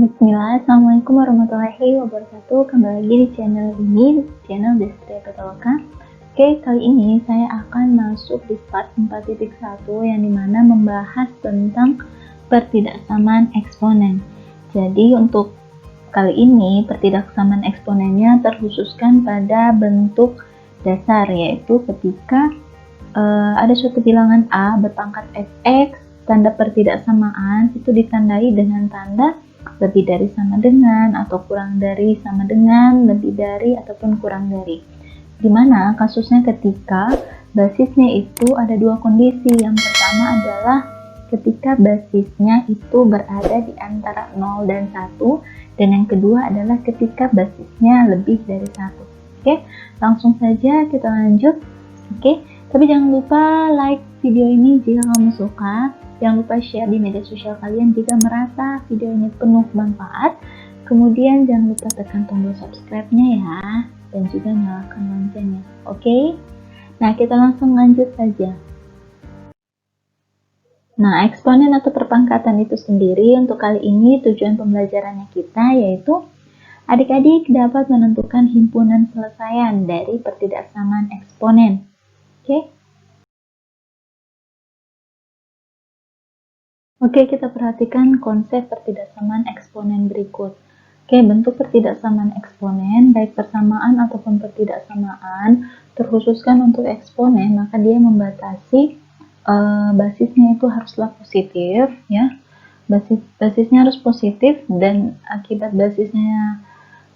Bismillah, Assalamualaikum warahmatullahi wabarakatuh. Kembali lagi di channel ini, channel Destri Petaloka. Oke, kali ini saya akan masuk di part 4.1 yang dimana membahas tentang pertidaksamaan eksponen. Jadi untuk kali ini pertidaksamaan eksponennya terkhususkan pada bentuk dasar, yaitu ketika ada suatu bilangan A berpangkat fx, tanda pertidaksamaan itu ditandai dengan tanda lebih dari sama dengan atau kurang dari sama dengan, lebih dari ataupun kurang dari. Dimana kasusnya ketika basisnya itu ada dua kondisi. Yang pertama adalah ketika basisnya itu berada di antara 0 dan 1, dan yang kedua adalah ketika basisnya lebih dari 1. Oke, langsung saja kita lanjut. Oke, tapi jangan lupa like video ini jika kamu suka. Jangan lupa share di media sosial kalian jika merasa video ini penuh manfaat. Kemudian jangan lupa tekan tombol subscribe-nya ya, dan juga nyalakan loncengnya. Oke? Nah, kita langsung lanjut saja. Nah, eksponen atau perpangkatan itu sendiri untuk kali ini tujuan pembelajarannya kita yaitu adik-adik dapat menentukan himpunan selesaian dari pertidaksamaan eksponen. Oke? Oke, kita perhatikan konsep pertidaksamaan eksponen berikut. Oke, bentuk pertidaksamaan eksponen, baik persamaan ataupun pertidaksamaan, terkhususkan untuk eksponen, maka dia membatasi basisnya itu haruslah positif, ya. Basisnya harus positif, dan akibat basisnya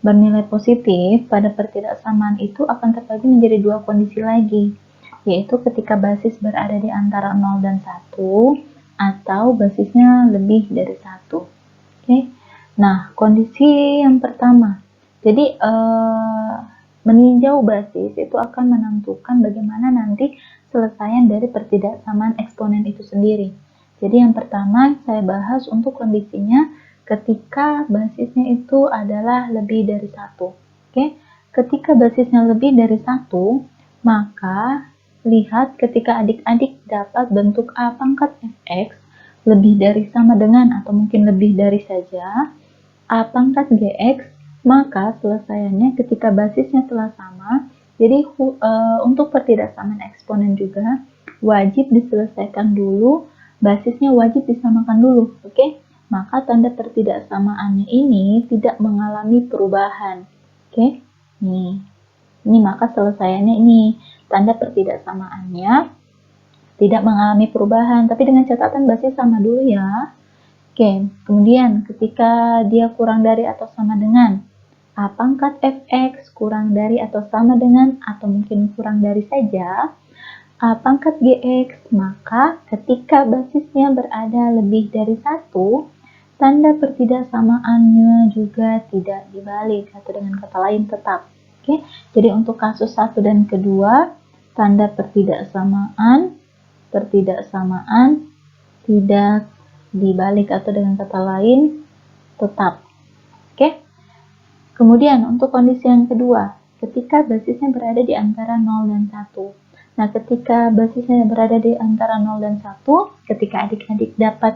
bernilai positif, pada pertidaksamaan itu akan terbagi menjadi dua kondisi lagi, yaitu ketika basis berada di antara 0 dan 1, atau basisnya lebih dari 1. Oke. Nah, kondisi yang pertama. Jadi meninjau basis itu akan menentukan bagaimana nanti selesaian dari pertidaksamaan eksponen itu sendiri. Jadi yang pertama saya bahas untuk kondisinya ketika basisnya itu adalah lebih dari 1. Oke. Ketika basisnya lebih dari 1, maka lihat ketika adik-adik dapat bentuk A pangkat fx lebih dari sama dengan atau mungkin lebih dari saja A pangkat gx, maka selesaiannya ketika basisnya telah sama. Jadi untuk pertidaksamaan eksponen juga wajib diselesaikan dulu, basisnya wajib disamakan dulu. Oke? Maka tanda pertidaksamaannya ini tidak mengalami perubahan. Oke? Nih. Ini maka selesaiannya ini tanda pertidaksamaannya tidak mengalami perubahan, tapi dengan catatan basis sama dulu ya. Oke, kemudian ketika dia kurang dari atau sama dengan A pangkat fx kurang dari atau sama dengan atau mungkin kurang dari saja A pangkat gx, maka ketika basisnya berada lebih dari 1, tanda pertidaksamaannya juga tidak dibalik, atau dengan kata lain tetap. Oke, jadi untuk kasus 1 dan kedua, tanda pertidaksamaan tidak dibalik, atau dengan kata lain tetap. Oke. Kemudian untuk kondisi yang kedua, ketika basisnya berada di antara 0 dan 1. Nah, ketika basisnya berada di antara 0 dan 1, ketika adik-adik dapat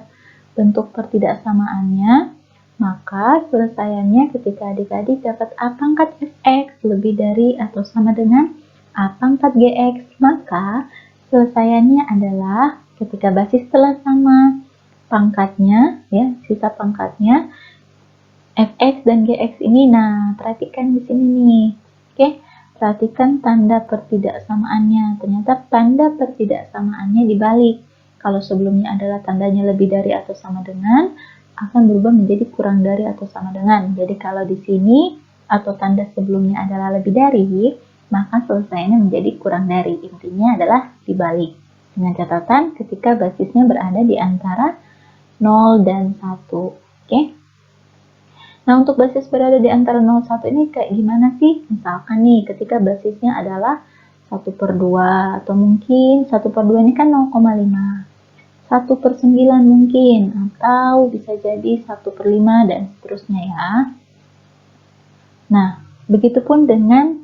bentuk pertidaksamaannya, maka selesaiannya ketika adik-adik dapat A pangkat fx lebih dari atau sama dengan A pangkat gx, maka selesaiannya adalah ketika basis telah sama, pangkatnya, ya, sisa pangkatnya, fx dan gx ini. Nah, perhatikan di sini nih. Oke, perhatikan tanda pertidaksamaannya. Ternyata tanda pertidaksamaannya dibalik. Kalau sebelumnya adalah tandanya lebih dari atau sama dengan, akan berubah menjadi kurang dari atau sama dengan. Jadi kalau di sini atau tanda sebelumnya adalah lebih dari, maka selesainya menjadi kurang dari. Intinya adalah dibalik. Dengan catatan ketika basisnya berada di antara 0 dan 1. Oke. Nah, untuk basis berada di antara 0 dan 1 ini kayak gimana sih? Misalkan nih, ketika basisnya adalah 1/2, atau mungkin 1/2 ini kan 0,5. 1/9 mungkin, atau bisa jadi 1/5 dan seterusnya ya. Nah, begitupun dengan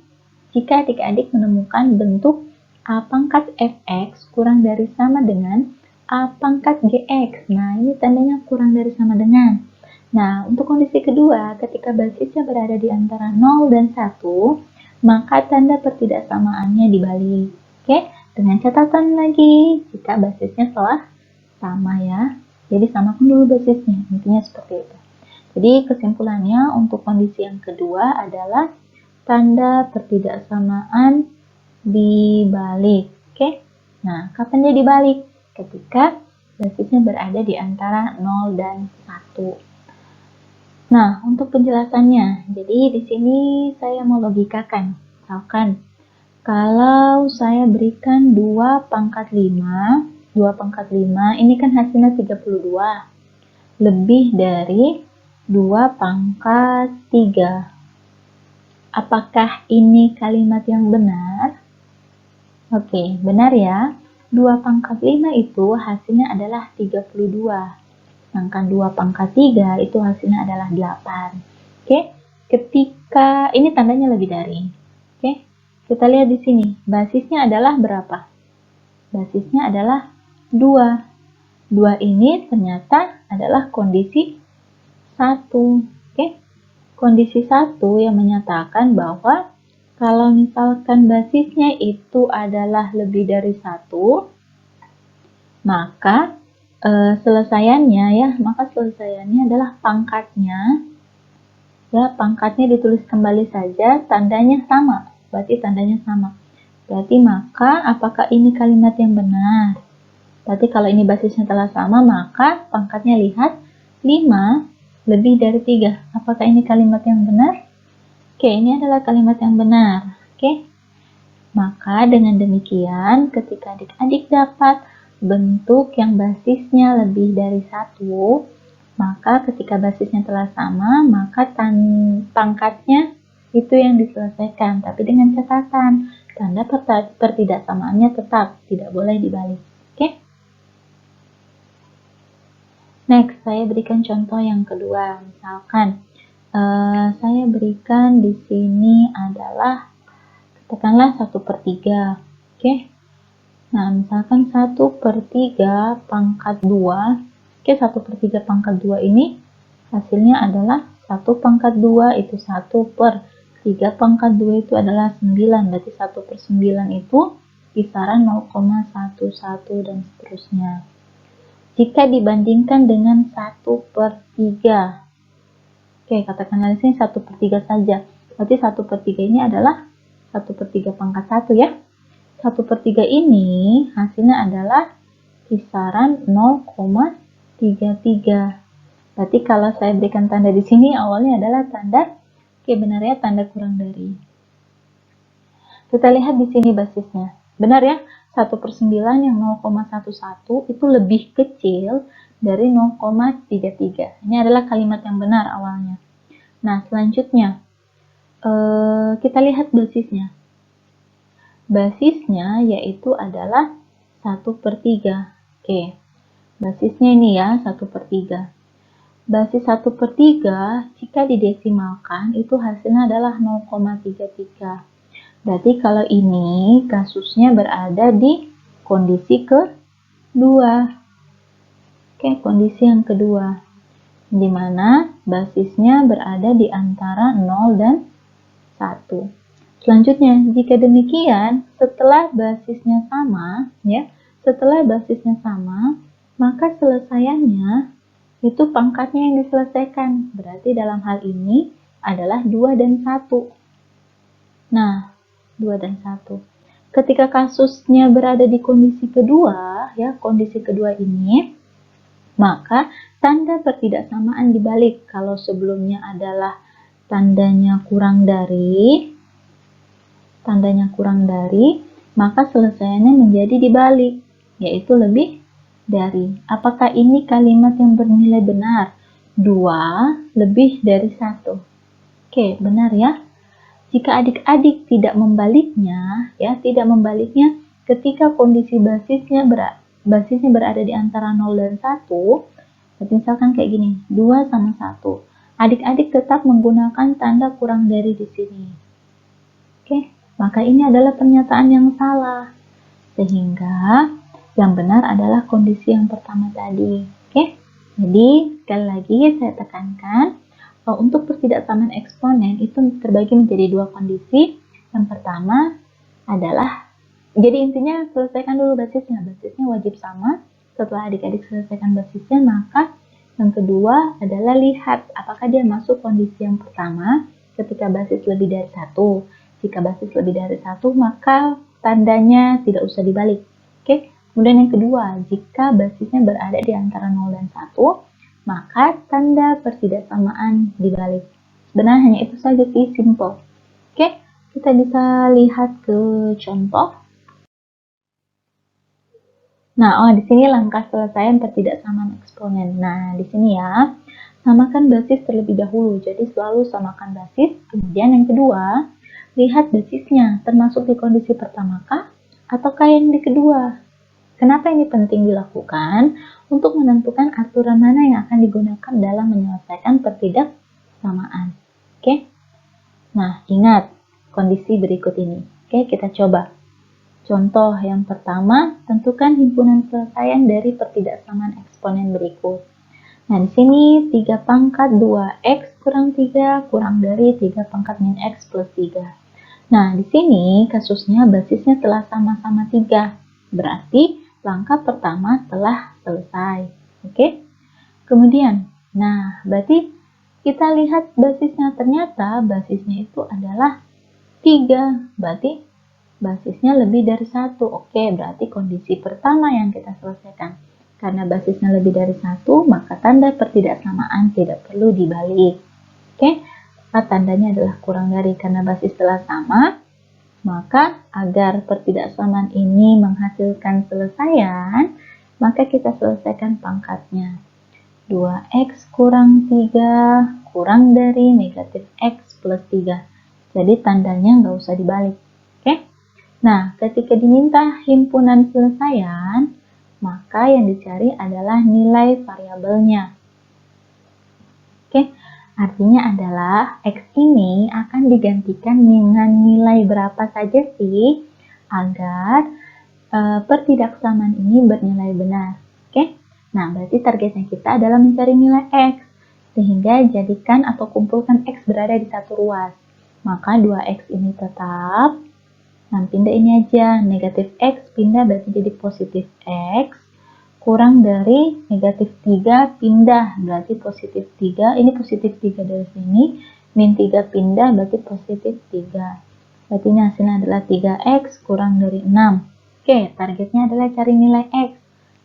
jika adik-adik menemukan bentuk A pangkat fx kurang dari sama dengan A pangkat gx. Nah, ini tandanya kurang dari sama dengan. Nah, untuk kondisi kedua, ketika basisnya berada di antara 0 dan 1, maka tanda pertidaksamaannya dibalik. Oke, dengan catatan lagi, jika basisnya telah sama ya. Jadi samakan dulu basisnya, intinya seperti itu. Jadi kesimpulannya untuk kondisi yang kedua adalah tanda pertidaksamaan dibalik. Oke, nah kapan dia dibalik? Ketika basisnya berada di antara 0 dan 1. Nah, untuk penjelasannya, jadi di sini saya mau logikakan. Misalkan, kalau saya berikan 2 pangkat 5, 2 pangkat 5, ini kan hasilnya 32. Lebih dari 2 pangkat 3. Apakah ini kalimat yang benar? Oke, benar ya. 2 pangkat 5 itu hasilnya adalah 32. Sedangkan 2 pangkat 3 itu hasilnya adalah 8. Oke, ketika ini tandanya lebih dari. Oke, kita lihat di sini. Basisnya adalah berapa? Basisnya adalah 2. 2 ini ternyata adalah kondisi 1. Oke, kondisi 1 yang menyatakan bahwa kalau misalkan basisnya itu adalah lebih dari 1, maka selesaiannya adalah pangkatnya. Ya, pangkatnya ditulis kembali saja, tandanya sama. Berarti tandanya sama. Berarti maka apakah ini kalimat yang benar? Berarti kalau ini basisnya telah sama, maka pangkatnya lihat 5 lebih dari 3. Apakah ini kalimat yang benar? Oke, ini adalah kalimat yang benar. Oke. Maka dengan demikian, ketika adik-adik dapat bentuk yang basisnya lebih dari 1, maka ketika basisnya telah sama, maka pangkatnya itu yang diselesaikan. Tapi dengan catatan, tanda pertidaksamaannya tetap, tidak boleh dibalik. Oke? Next, saya berikan contoh yang kedua. Misalkan, saya berikan di sini adalah, katakanlah 1/3. Oke? Nah, misalkan 1/3 pangkat 2. Oke, 1/3 pangkat 2 ini hasilnya adalah 1 pangkat 2 itu 1/3 pangkat 2 itu adalah 9. Berarti 1/9 itu kisaran 0,11 dan seterusnya. Jika dibandingkan dengan 1/3. Oke, katakanlah di sini 1/3 saja. Berarti 1/3 ini adalah 1/3 pangkat 1 ya. 1/3 ini hasilnya adalah kisaran 0,33. Berarti kalau saya berikan tanda di sini awalnya adalah tanda, oke benar ya, tanda kurang dari. Kita lihat di sini basisnya. Benar ya, 1/9 yang 0,11 itu lebih kecil dari 0,33. Ini adalah kalimat yang benar awalnya. Nah, selanjutnya kita lihat basisnya. Basisnya yaitu adalah 1/3. Oke, basisnya ini ya 1/3. Basis 1/3 jika didesimalkan itu hasilnya adalah 0,33. Berarti kalau ini kasusnya berada di kondisi kedua. Oke, kondisi yang kedua. Di mana basisnya berada di antara 0 dan 1. Selanjutnya, jika demikian, setelah basisnya sama, maka selesaiannya itu pangkatnya yang diselesaikan. Berarti dalam hal ini adalah 2 dan 1. Nah, 2 dan 1. Ketika kasusnya berada di kondisi kedua, ya, kondisi kedua ini, maka tanda pertidaksamaan dibalik. Kalau sebelumnya adalah tandanya kurang dari, maka selesaiannya menjadi dibalik, yaitu lebih dari. Apakah ini kalimat yang bernilai benar? 2 lebih dari 1. Oke, benar ya. Jika adik-adik tidak membaliknya, ketika kondisi basisnya berada di antara 0 dan 1, misalkan kayak gini, 2 sama 1. Adik-adik tetap menggunakan tanda kurang dari di sini. Oke, maka ini adalah pernyataan yang salah. Sehingga yang benar adalah kondisi yang pertama tadi. Oke? Jadi, sekali lagi saya tekankan, untuk pertidaksamaan eksponen itu terbagi menjadi dua kondisi. Yang pertama adalah, jadi intinya selesaikan dulu basisnya. Basisnya wajib sama. Setelah adik-adik selesaikan basisnya, maka yang kedua adalah lihat apakah dia masuk kondisi yang pertama ketika basis lebih dari 1. Jika basis lebih dari 1, maka tandanya tidak usah dibalik. Oke? Kemudian yang kedua, jika basisnya berada di antara 0 dan 1, maka tanda pertidaksamaan dibalik. Sebenarnya hanya itu saja sih, simple. Oke, kita bisa lihat ke contoh. Nah, di sini langkah penyelesaian pertidaksamaan eksponen. Nah, di sini ya, samakan basis terlebih dahulu. Jadi selalu samakan basis. Kemudian yang kedua, lihat basisnya termasuk di kondisi pertamakah ataukah yang di kedua. Kenapa ini penting dilakukan? Untuk menentukan aturan mana yang akan digunakan dalam menyelesaikan pertidaksamaan. Oke? Nah, ingat kondisi berikut ini. Oke, kita coba. Contoh yang pertama, tentukan himpunan selesaian dari pertidaksamaan eksponen berikut. Nah, di sini 3 pangkat 2x kurang 3 kurang dari 3 pangkat min x plus 3. Nah, di sini kasusnya basisnya telah sama-sama 3. Berarti langkah pertama telah selesai. Oke? Kemudian, nah, berarti kita lihat basisnya. Ternyata basisnya itu adalah 3. Berarti basisnya lebih dari 1. Oke, berarti kondisi pertama yang kita selesaikan. Karena basisnya lebih dari 1, maka tanda pertidaksamaan tidak perlu dibalik. Oke, tandanya adalah kurang dari, karena basis telah sama. Maka agar pertidaksamaan ini menghasilkan selesaian, maka kita selesaikan pangkatnya. 2x kurang 3 kurang dari negatif x plus 3. Jadi tandanya nggak usah dibalik. Oke? Nah, ketika diminta himpunan selesaian, maka yang dicari adalah nilai variabelnya. Oke? Artinya adalah X ini akan digantikan dengan nilai berapa saja sih agar pertidaksamaan ini bernilai benar. Oke? Nah, berarti targetnya kita adalah mencari nilai X. Sehingga jadikan atau kumpulkan X berada di satu ruas. Maka 2X ini tetap. Nah, pindah ini aja. Negatif X pindah berarti jadi positif X. Kurang dari negatif 3 pindah berarti positif 3. Ini positif 3 dari sini. Min 3 pindah berarti positif 3. Berarti ini hasilnya adalah 3x kurang dari 6. Oke, targetnya adalah cari nilai x.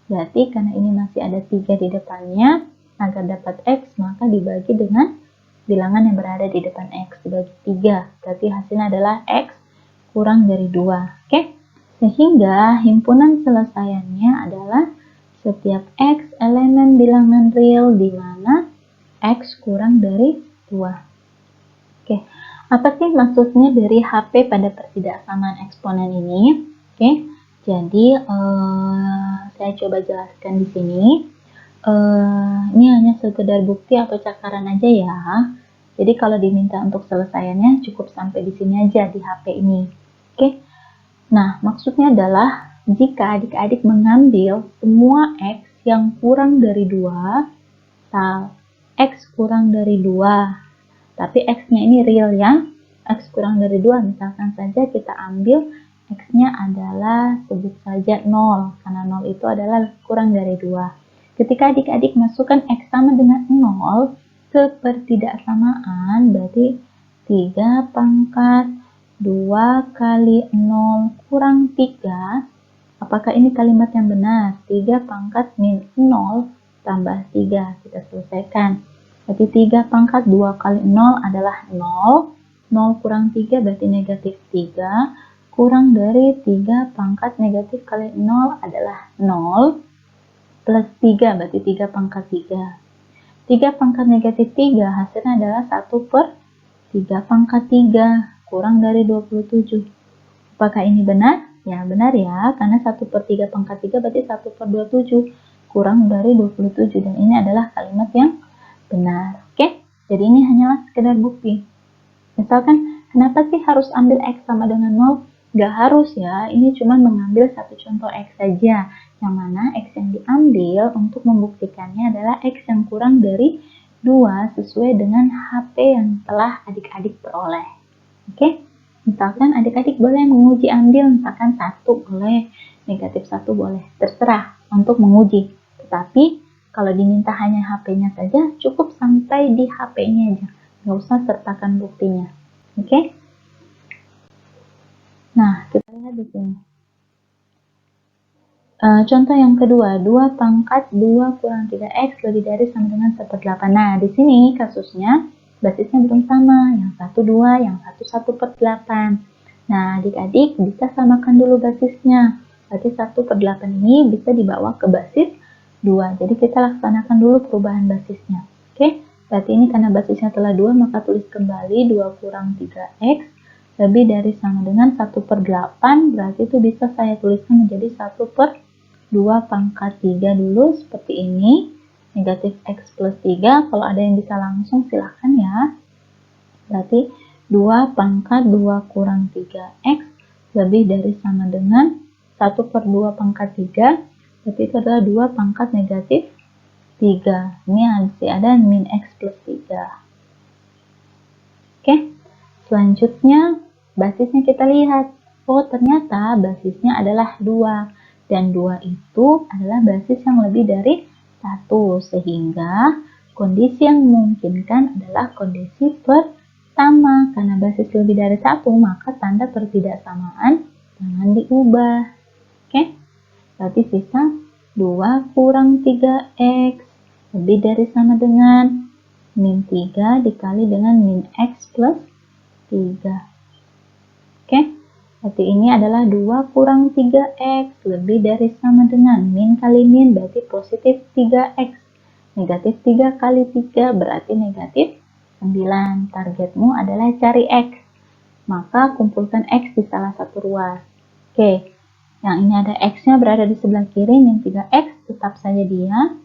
Berarti karena ini masih ada 3 di depannya, agar dapat x maka dibagi dengan bilangan yang berada di depan x. Dibagi 3. Berarti hasilnya adalah x kurang dari 2. Oke, sehingga himpunan selesaiannya adalah setiap x elemen bilangan real di mana x kurang dari 2. Oke, apa sih maksudnya dari HP pada pertidaksamaan eksponen ini? Oke, jadi saya coba jelaskan di sini. Ini hanya sekedar bukti atau cakaran aja ya. Jadi kalau diminta untuk selesaiannya cukup sampai di sini aja di HP ini. Oke, nah maksudnya adalah jika adik-adik mengambil semua X yang kurang dari 2, X kurang dari 2, tapi X-nya ini real ya, X kurang dari 2, misalkan saja kita ambil X-nya adalah sebut saja 0, karena 0 itu adalah kurang dari 2. Ketika adik-adik masukkan X sama dengan 0 ke pertidaksamaan, berarti 3 pangkat 2 kali 0 kurang 3. Apakah ini kalimat yang benar? 3 pangkat min 0 tambah 3. Kita selesaikan. Berarti 3 pangkat 2 kali 0 adalah 0. 0 kurang 3 berarti negatif 3. Kurang dari 3 pangkat negatif kali 0 adalah 0. Plus 3 berarti 3 pangkat 3. 3 pangkat negatif 3 hasilnya adalah 1 per 3 pangkat 3. Kurang dari 27. Apakah ini benar? Ya, benar ya, karena 1 per 3 pangkat 3 berarti 1 per 27, kurang dari 27, dan ini adalah kalimat yang benar. Oke, jadi ini hanyalah sekedar bukti. Misalkan, kenapa sih harus ambil X sama dengan 0? Nggak harus ya, ini cuma mengambil satu contoh X saja, yang mana X yang diambil untuk membuktikannya adalah X yang kurang dari 2 sesuai dengan HP yang telah adik-adik peroleh. Oke, misalkan adik-adik boleh menguji ambil, misalkan 1 boleh, negatif 1 boleh, terserah untuk menguji. Tetapi kalau diminta hanya HP-nya saja, cukup sampai di HP-nya aja, nggak usah sertakan buktinya. Oke? Nah, kita lihat di sini. Contoh yang kedua, 2 pangkat 2 kurang 3X lebih dari sama dengan 1/8. Nah, di sini kasusnya basisnya belum sama, yang 1 2, yang 1 1/8. Nah, adik-adik bisa samakan dulu basisnya. Berarti 1/8 ini bisa dibawa ke basis 2. Jadi kita laksanakan dulu perubahan basisnya. Oke, berarti ini karena basisnya telah 2, maka tulis kembali 2 kurang 3X lebih dari sama dengan 1/8. Berarti itu bisa saya tuliskan menjadi 1/2 pangkat 3 dulu seperti ini, negatif X plus 3, kalau ada yang bisa langsung silahkan ya. Berarti 2 pangkat 2 kurang 3X lebih dari sama dengan 1/2 pangkat 3, berarti itu adalah 2 pangkat negatif 3. Ini masih ada min X plus 3. Oke, selanjutnya basisnya kita lihat. Oh, ternyata basisnya adalah 2. Dan 2 itu adalah basis yang lebih dari 1, sehingga kondisi yang memungkinkan adalah kondisi pertama. Karena basis lebih dari 1, maka tanda pertidaksamaan jangan diubah. Oke, berarti sisa 2 kurang 3X lebih dari sama dengan min 3 dikali dengan min X plus 3. Oke. Berarti ini adalah 2 kurang 3X lebih dari sama dengan min kali min berarti positif 3X. Negatif 3 kali 3 berarti negatif 9. Targetmu adalah cari X. Maka kumpulkan X di salah satu ruas. Oke, yang ini ada X-nya berada di sebelah kiri, min 3X, tetap saja dia.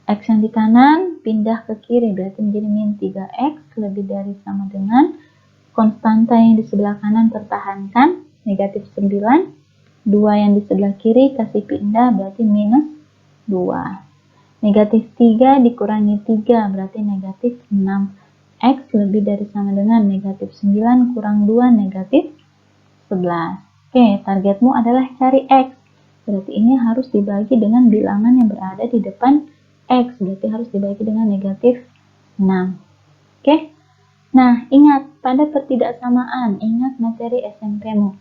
X yang di kanan pindah ke kiri berarti menjadi min 3X lebih dari sama dengan konstanta yang di sebelah kanan pertahankan, negatif 9. 2 yang di sebelah kiri kasih pindah, berarti minus 2. Negatif 3 dikurangi 3, berarti negatif 6. X lebih dari sama dengan negatif 9 kurang 2, negatif 11. Oke, targetmu adalah cari X. Berarti ini harus dibagi dengan bilangan yang berada di depan X. Berarti harus dibagi dengan negatif 6. Oke. Nah, ingat, pada pertidaksamaan, ingat materi SMP-mu.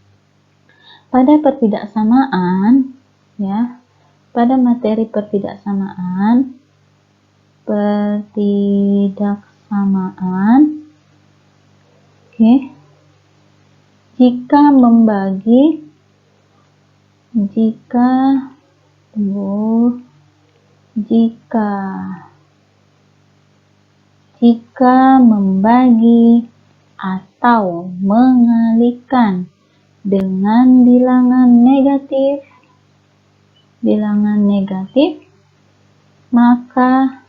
Pada pertidaksamaan, ya, pada materi pertidaksamaan, oke, jika membagi atau mengalihkan dengan bilangan negatif, maka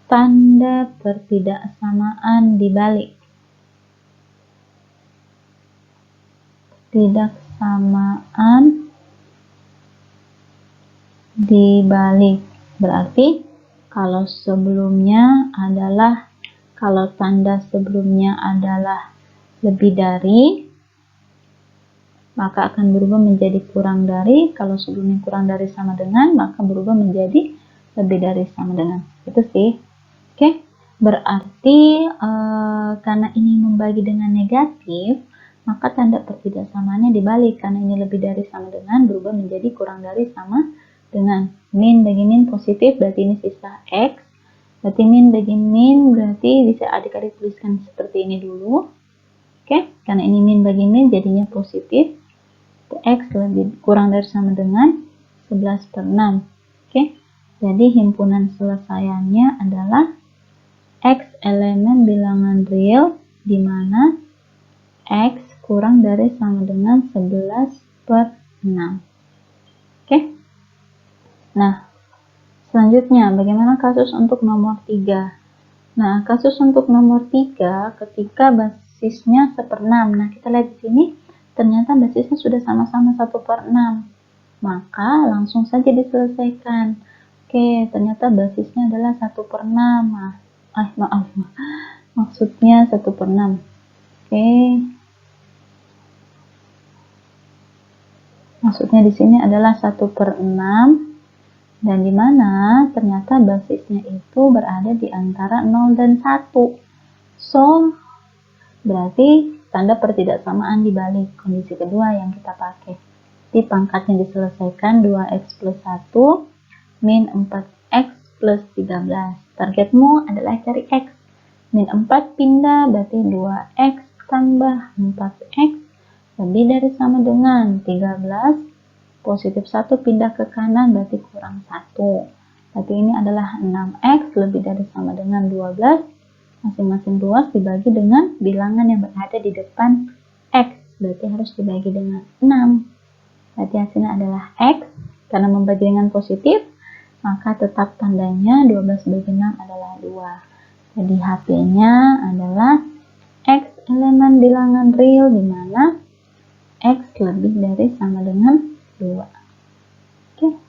tanda pertidaksamaan dibalik. Berarti kalau tanda sebelumnya adalah lebih dari, maka akan berubah menjadi kurang dari. Kalau sebelumnya kurang dari sama dengan, maka berubah menjadi lebih dari sama dengan. Itu sih. Oke, berarti karena ini membagi dengan negatif, maka tanda pertidaksamaannya dibalik. Karena ini lebih dari sama dengan, berubah menjadi kurang dari sama dengan. Min bagi min positif, berarti ini sisa X. Berarti min bagi min, berarti bisa adik-adik tuliskan seperti ini dulu. Oke, karena ini min bagi min jadinya positif. X lebih kurang dari sama dengan 11/6. Oke, jadi himpunan selesaiannya adalah X elemen bilangan real di mana X kurang dari sama dengan 11/6. Oke. Nah, selanjutnya bagaimana kasus untuk nomor 3? Nah, kasus untuk nomor 3 ketika basisnya 1/6. Nah, kita lihat di sini, ternyata basisnya sudah sama-sama 1/6. Maka langsung saja diselesaikan. Oke, ternyata basisnya adalah 1/6. Maaf. Maksudnya 1/6. Oke. Maksudnya di sini adalah 1/6. Dan di mana ternyata basisnya itu berada di antara 0 dan 1. So, berarti tanda pertidaksamaan dibalik kondisi kedua yang kita pakai. Di pangkatnya diselesaikan 2x plus 1 min 4x plus 13. Targetmu adalah cari x. Min 4 pindah berarti 2x tambah 4x lebih dari sama dengan 13. Positif 1 pindah ke kanan berarti kurang 1. Berarti ini adalah 6x lebih dari sama dengan 12. Masing-masing ruas dibagi dengan bilangan yang berada di depan x. Berarti harus dibagi dengan 6. Berarti hasilnya adalah x. Karena membagi dengan positif, maka tetap tandanya 12 bagi 6 adalah 2. Jadi HP-nya adalah x elemen bilangan real di mana x lebih dari sama dengan 2. Oke.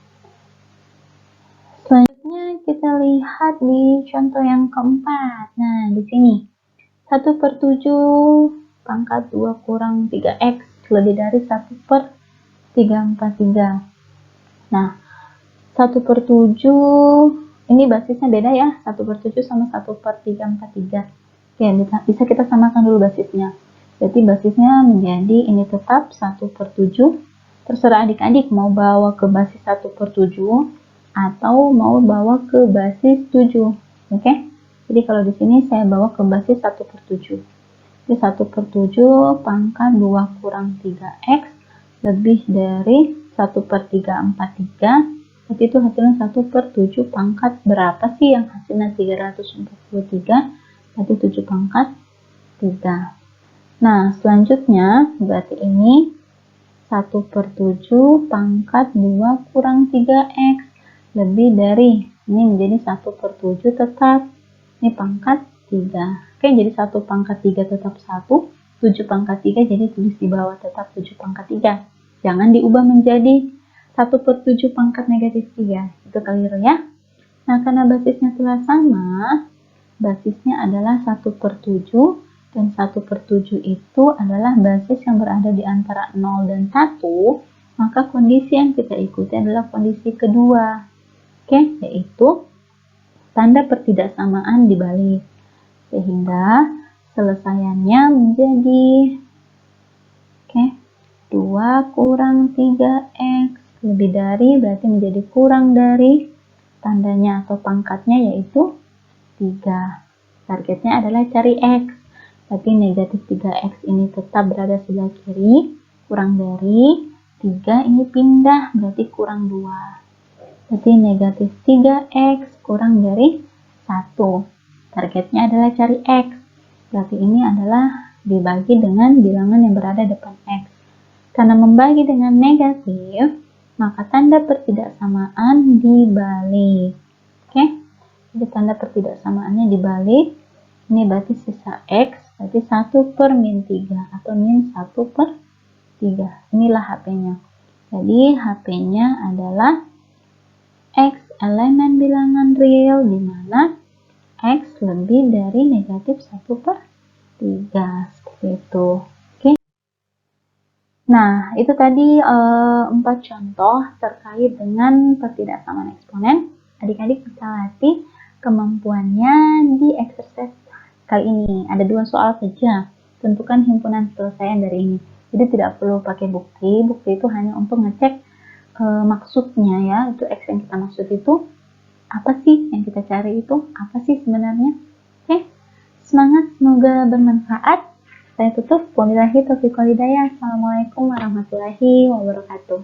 Selanjutnya kita lihat di contoh yang keempat. Nah, di sini 1/7 pangkat 2 kurang 3x lebih dari 1/343. Nah, 1/7 ini basisnya beda ya, 1/7 sama 1/343. Oke, bisa kita samakan dulu basisnya. Berarti basisnya menjadi ini tetap 1/7. Terserah adik-adik mau bawa ke basis 1/7 atau mau bawa ke basis 7. Oke? Jadi kalau di sini saya bawa ke basis 1/7. Jadi 1/7 pangkat 2 kurang 3x lebih dari 1/343. Berarti itu hasilnya 1/7 pangkat berapa sih yang hasilnya 343? Berarti 7 pangkat 3. Nah, selanjutnya berarti ini 1/7 pangkat 2 kurang 3x lebih dari, ini menjadi 1/7 tetap, ini pangkat 3. Oke, jadi 1 pangkat 3 tetap 1, 7 pangkat 3 jadi tulis di bawah tetap 7 pangkat 3. Jangan diubah menjadi 1/7 pangkat negatif 3, itu keliru ya. Nah, karena basisnya telah sama, basisnya adalah 1/7, dan 1/7 itu adalah basis yang berada di antara 0 dan 1, maka kondisi yang kita ikuti adalah kondisi kedua. Oke, yaitu tanda pertidaksamaan dibalik. Sehingga selesaiannya menjadi 2 kurang 3x lebih dari, berarti menjadi kurang dari tandanya atau pangkatnya yaitu 3. Targetnya adalah cari x. Berarti negatif 3x ini tetap berada sebelah kiri, kurang dari 3 ini pindah, berarti kurang 2. Berarti negatif 3x kurang dari 1. Targetnya adalah cari x. Berarti ini adalah dibagi dengan bilangan yang berada depan x. Karena membagi dengan negatif, maka tanda pertidaksamaan dibalik. Oke? Jadi tanda pertidaksamaannya dibalik. Ini berarti sisa x, berarti 1/-3 atau min 1/3. Inilah HP-nya. Jadi HP-nya adalah x elemen bilangan real di mana x lebih dari negatif 1/3. Seperti itu. Oke. Nah, itu tadi 4 contoh terkait dengan pertidaksamaan eksponen. Adik-adik bisa latih kemampuannya di exercise kali ini. Ada 2 soal saja. Tentukan himpunan penyelesaian dari ini. Jadi tidak perlu pakai bukti. Bukti itu hanya untuk ngecek maksudnya ya. Itu X yang kita maksud itu apa sih yang kita cari itu? Apa sih sebenarnya? Oke. Semangat, semoga bermanfaat. Saya tutup. Wabillahi taufiq wal hidayah. Assalamualaikum warahmatullahi wabarakatuh.